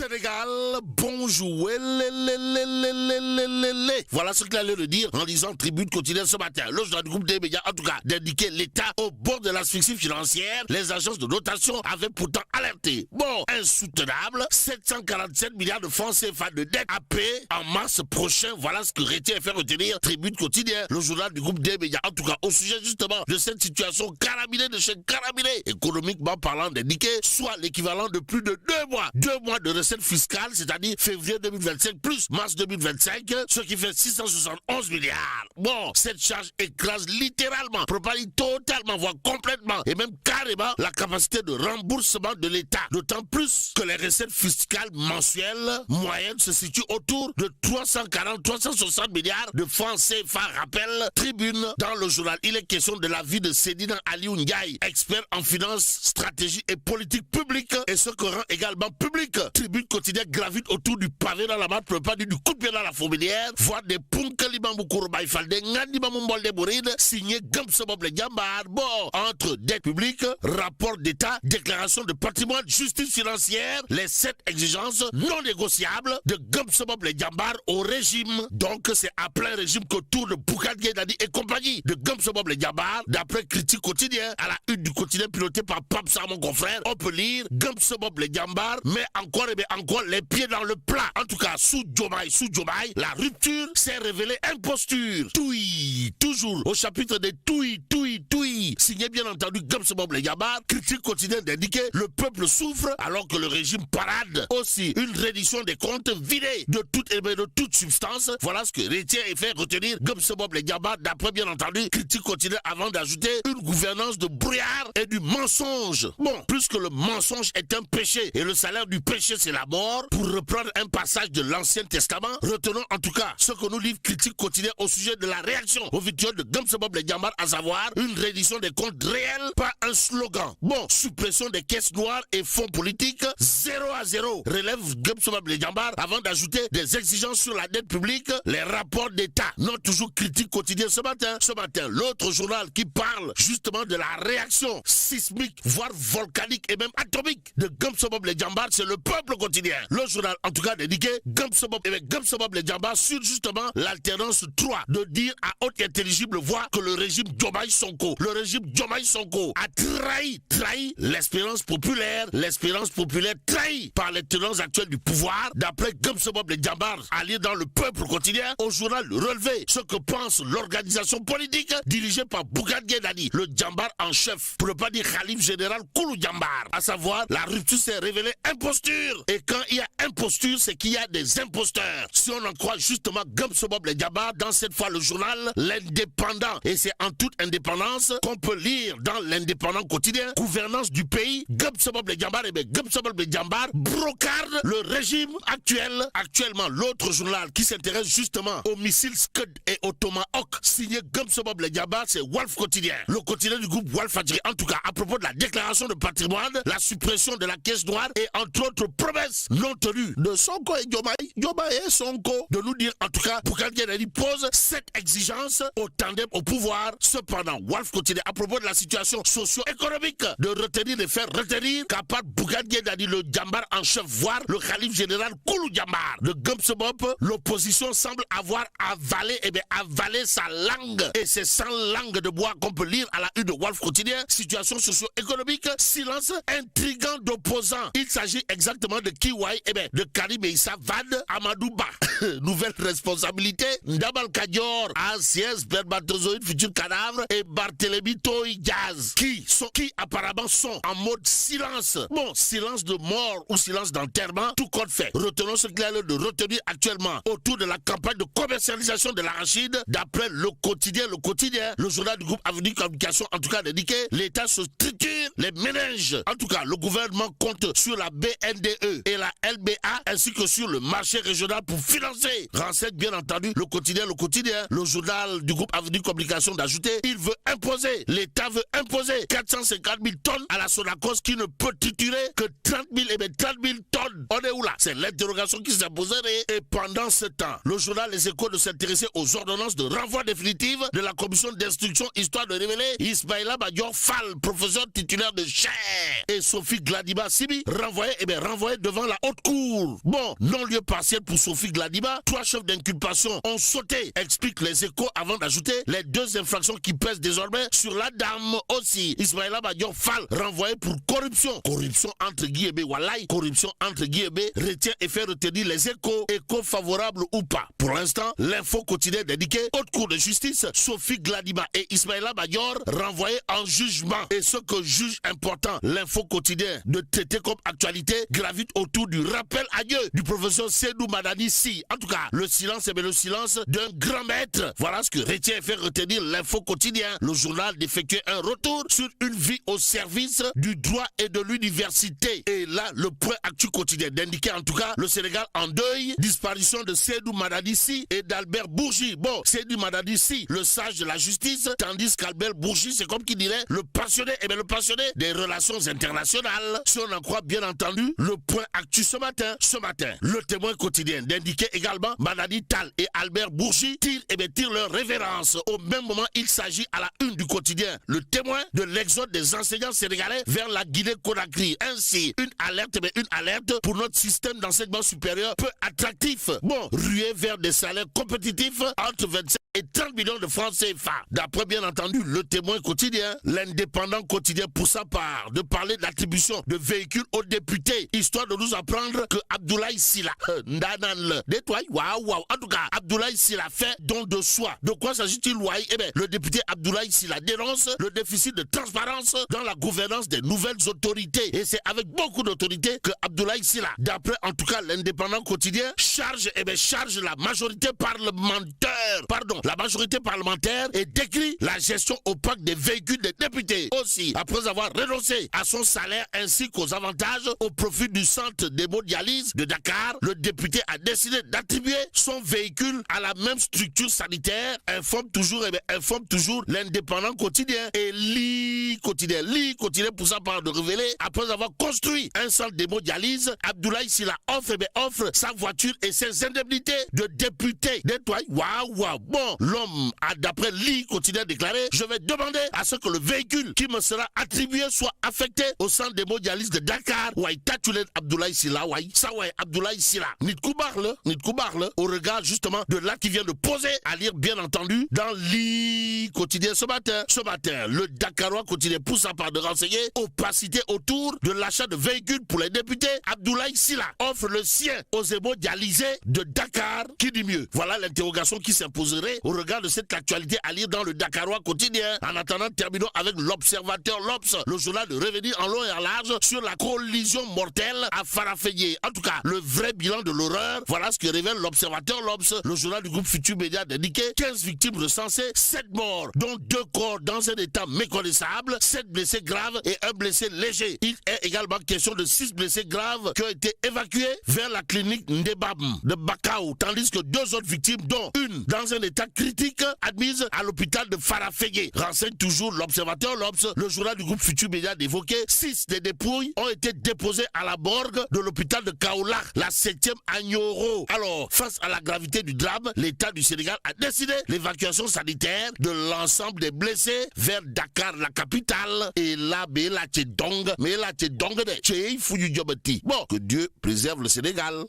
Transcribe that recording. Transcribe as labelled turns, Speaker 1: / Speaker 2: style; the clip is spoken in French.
Speaker 1: Sénégal, bonjour. Voilà ce qu'il allait le dire en lisant Tribune quotidienne ce matin. Le journal du groupe des médias, en tout cas, d'indiquer l'État au bord de l'asphyxie financière. Les agences de notation avaient pourtant alerté. Bon, insoutenable, 747 milliards de francs CFA de dette à payer en mars prochain. Voilà ce que retient et fait retenir Tribune quotidienne, le journal du groupe des médias. En tout cas, au sujet justement de cette situation caraminée de chez caraminée, économiquement parlant, d'indiquer soit l'équivalent de plus de 2 mois. 2 mois de recettes fiscales, c'est-à-dire février 2025 plus mars 2025, ce qui fait 671 milliards. Bon, cette charge écrase littéralement, propage totalement, voire complètement, et même carrément la capacité de remboursement de l'État. D'autant plus que les recettes fiscales mensuelles moyennes se situent autour de 340-360 milliards de francs CFA. Rappel, Tribune dans le journal. Il est question de la vie de Sédina Aliou Ndiaye, expert en finance, stratégie et politique publique, et ce que rend également public. Tribune quotidienne gravite autour du pavé dans la main, pas du coup de pied dans la fourmilière, voire des Punkalibambou Kourbaï Falde, Ngandibamou Mbolde Bouride, signé Gamsobob le Djambar. Bon, entre dette publique, rapport d'État, déclaration de patrimoine, justice financière, les 7 exigences non négociables de Gamsobob le Djambar au régime. Donc, c'est à plein régime qu'autour de Bougane Gueye Dany et compagnie de Gamsobob le Djambar, d'après Critique quotidien, à la une du quotidien piloté par Papsa, mon confrère, on peut lire Gamsobob le Djambar, mais encore et bien encore les pieds dans le plat. En tout cas, sous Diomaye, la rupture s'est révélée imposture. Touy, toujours au chapitre des Touy, signé bien entendu Gamsobob le Djambar, Critique quotidienne d'indiquer le peuple souffre alors que le régime parade. Aussi, une reddition des comptes vidés de toute substance. Voilà ce que retient et fait retenir Gamsobob le Djambar, d'après bien entendu Critique quotidienne, avant d'ajouter une gouvernance de brouillard et du mensonge. Bon, plus que le mensonge est un péché et le salaire du péché c'est la mort, pour reprendre un passage de l'Ancien Testament, retenons en tout cas ce que nous livre Critique quotidien au sujet de la réaction au victoire de Gamsobob le Djambar, à savoir une reddition des comptes réels, pas un slogan. Bon, suppression des caisses noires et fonds politiques, 0 à 0, relève Gamsobob le Djambar, avant d'ajouter des exigences sur la dette publique, les rapports d'État. Non, toujours Critique quotidien ce matin, l'autre journal qui parle justement de la réaction sismique, voire volcanique et même atomique de Gamsobob le Djambar, c'est le peuple quotidien. Le journal, en tout cas, dédiqué Gamsobob le Djambar sur justement l'alternance 3, de dire à haute et intelligible voix que le régime Diomaye Sonko a trahi l'espérance populaire trahie par les tenants actuels du pouvoir, d'après Gamsobob le Djambar, allié dans le peuple quotidien. Au journal Le Relevé, ce que pense l'organisation politique dirigée par Bougane Gueye Dany, le Djambar en chef, pour ne pas dire Khalif général Koulou Djambar, à savoir la rupture s'est révélée imposture, et quand il y a imposture, c'est qu'il y a des imposteurs. Si on en croit justement Gamsobob le Djambar, dans cette fois le journal L'Indépendant, et c'est en toute indépendance qu'on peut lire dans l'Indépendant quotidien, gouvernance du pays, Gamsobob le Djambar, et bien Gamsobob le Djambar brocarde le régime actuellement. L'autre journal qui s'intéresse justement aux missiles Scud et au Tomahawk, signé Gamsobob le Djambar, c'est Walf quotidien, le quotidien du groupe Walfadjri, en tout cas à propos de la déclaration de patrimoine, la suppression de la caisse noire et entre autres promesses non tenues de Sonko et Diomaye et Sonko, de nous dire en tout cas Bougane Gueye Dany pose cette exigence au tandem au pouvoir. Cependant, Walf quotidien, à propos de la situation socio-économique, de faire retenir qu'à part Bougane Gueye Dany, le Djambar en chef, voire le Khalif général Koulou Djambar de Gamsobob, l'opposition semble avoir avalé sa langue, et c'est sans langue de bois qu'on peut lire à la une de Walf quotidien. Situation socio-économique, silence intrigant d'opposants. Il s'agit exactement de Kiwai, de Karim Issa Wade, Amadou Ba. Nouvelle responsabilité, Ndabal Kadior, ancien spermatozoïde, futur cadavre, et Barthélémy Toye Diaz, qui apparemment sont en mode silence. Bon, silence de mort ou silence d'enterrement, tout compte fait. Retenons ce qu'il y a de retenir actuellement autour de la campagne de commercialisation de l'arachide, d'après le quotidien, le journal du groupe Avenir Communication, en tout cas indiqué, l'État se triture les méninges. En tout cas, le gouvernement compte sur la BNDE et la LBA, ainsi que sur le marché régional pour financer. Renseigne bien entendu le quotidien, le journal du groupe Avenir Communication, d'ajouter, l'État veut imposer 450 000 tonnes à la Sonacos, qui ne peut triturer que 30 000 tonnes. On est où là? C'est l'interrogation qui s'est posée. Et pendant ce temps, le journal Les Échos de s'intéresser aux ordonnances de renvoi définitive de la commission d'instruction, histoire de révéler Ismaïla Madior Fall, professeur titulaire de chaire, et Sophie Gladiba Sibi, renvoyés devant devant la haute cour. Bon, non-lieu partiel pour Sophie Gladiba. 3 chefs d'inculpation ont sauté, explique les Échos avant d'ajouter les 2 infractions qui pèsent désormais sur la dame aussi. Ismaïla Madior Fall renvoyé pour corruption. Corruption entre guillemets, Wallahi, corruption entre guillemets, retient et fait retenir les Échos favorables ou pas. Pour l'instant, l'info quotidien indiqué, haute cour de justice, Sophie Gladiba et Ismaïla Madior renvoyés en jugement. Et ce que juge important, l'info quotidien de traiter comme actualité gravite autour du rappel à Dieu du professeur Seydou Madani Si. En tout cas, le silence est le silence d'un grand maître. Voilà ce que retient et fait retenir l'info quotidien. Le journal d'effectuer un retour sur une vie au service du droit et de l'université. Et là, le point actu quotidien d'indiquer en tout cas le Sénégal en deuil, disparition de Seydou Madani Si et d'Albert Bourgi. Bon, Seydou Madani Si, le sage de la justice, tandis qu'Albert Bourgi, c'est comme qui dirait le passionné, le passionné des relations internationales. Si on en croit bien entendu, le point actu ce matin, le témoin quotidien d'indiquer également Madani Tal et Albert Bourgi tirent leur révérence. Au même moment, il s'agit à la une du quotidien, le témoin de l'exode des enseignants sénégalais vers la Guinée-Conakry. Ainsi, une alerte pour notre système d'enseignement supérieur peu attractif. Bon, rué vers des salaires compétitifs entre 25 et 30 millions de francs CFA. D'après bien entendu le témoin quotidien, l'indépendant quotidien pour sa part de parler d'attribution de véhicules aux députés, histoire de nous apprendre que Abdoulaye Sylla, en tout cas, Abdoulaye Sylla fait don de soi. De quoi s'agit-il, Wai? Eh bien, le député Abdoulaye Sylla dénonce le déficit de transparence dans la gouvernance des nouvelles autorités. Et c'est avec beaucoup d'autorité que Abdoulaye Sylla, d'après en tout cas l'indépendant quotidien, charge la majorité parlementaire et décrit la gestion opaque des véhicules des députés. Aussi, après avoir renoncé à son salaire ainsi qu'aux avantages au profit du centre d'hémodialyse de Dakar, le député a décidé d'attribuer son véhicule à la même structure sanitaire, informe toujours l'indépendant quotidien et Li quotidien pour sa part de révéler, après avoir construit un centre d'hémodialyse, Abdoulaye Sylla offre sa voiture et ses indemnités de député. Bon, l'homme a d'après Li quotidien déclaré: je vais demander à ce que le véhicule qui me sera attribué soit affecté au centre d'hémodialyse de Dakar. Abdoulaye Sylla, Abdoulaye Sylla. Au regard justement de l'acte qui vient de poser, à lire bien entendu dans Li quotidien ce matin. Le Dakarois quotidien pour sa part de renseigner opacité autour de l'achat de véhicules pour les députés. Abdoulaye Sylla offre le sien aux hémodialysés de Dakar. Qui dit mieux? Voilà l'interrogation qui s'imposerait au regard de cette actualité à lire dans le Dakarois quotidien. En attendant, terminons avec l'Observateur, l'Obs, le journal de revenir en long et en large sur la collision mortelle à Farafenni. En tout cas, le vrai bilan de l'horreur, voilà ce que révèle l'Observateur, l'Obs, le journal du groupe Futur Média d'indiquer 15 victimes recensées, 7 morts, dont 2 corps dans un état méconnaissable, 7 blessés graves et 1 blessé léger. Il est également question de 6 blessés graves qui ont été évacués vers la clinique Ndebam de Bakau, tandis que 2 autres victimes, dont une dans un état critique, admise à l'hôpital de Farafenni. Renseigne toujours l'Observateur, l'Obs, le journal du groupe Futur Média d'évoquer 6 des dépouilles ont été déposées à la morgue de l'hôpital de Kaolack, la 7e à Nioro. Alors, face à la gravité du drame, l'État du Sénégal a décidé l'évacuation sanitaire de l'ensemble des blessés vers Dakar, la capitale. Et là, bon, que Dieu préserve le Sénégal.